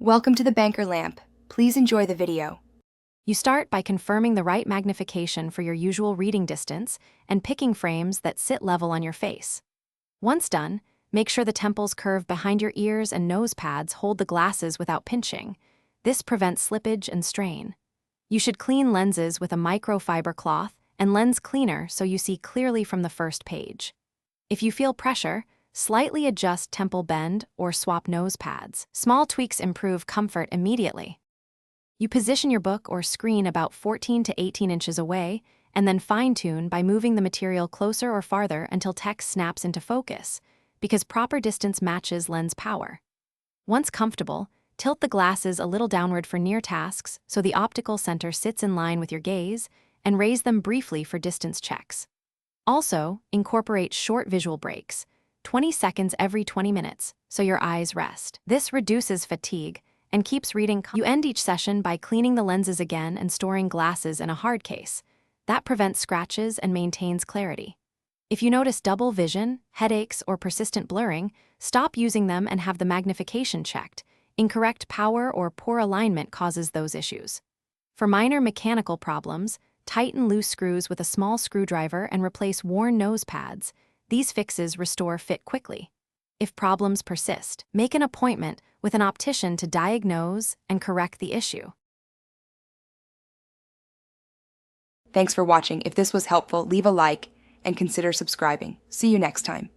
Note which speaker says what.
Speaker 1: Welcome to the Banker Lamp. Please enjoy the video.
Speaker 2: You start by confirming the right magnification for your usual reading distance and picking frames that sit level on your face. Once done, make sure the temples curved behind your ears and nose pads hold the glasses without pinching. This prevents slippage and strain. You should clean lenses with a microfiber cloth and lens cleaner so you see clearly from the first page. If you feel pressure, slightly adjust temple bend or swap nose pads. Small tweaks improve comfort immediately. You position your book or screen about 14 to 18 inches away and then fine-tune by moving the material closer or farther until text snaps into focus, because proper distance matches lens power. Once comfortable, tilt the glasses a little downward for near tasks so the optical center sits in line with your gaze, and raise them briefly for distance checks. Also, incorporate short visual breaks, 20 seconds every 20 minutes, so your eyes rest. This reduces fatigue and keeps reading calm. You end each session by cleaning the lenses again and storing glasses in a hard case. That prevents scratches and maintains clarity. If you notice double vision, headaches, or persistent blurring, stop using them and have the magnification checked. Incorrect power or poor alignment causes those issues. For minor mechanical problems, tighten loose screws with a small screwdriver and replace worn nose pads. These fixes restore fit quickly. If problems persist, make an appointment with an optician to diagnose and correct the issue.
Speaker 1: Thanks for watching. If this was helpful, leave a like and consider subscribing. See you next time.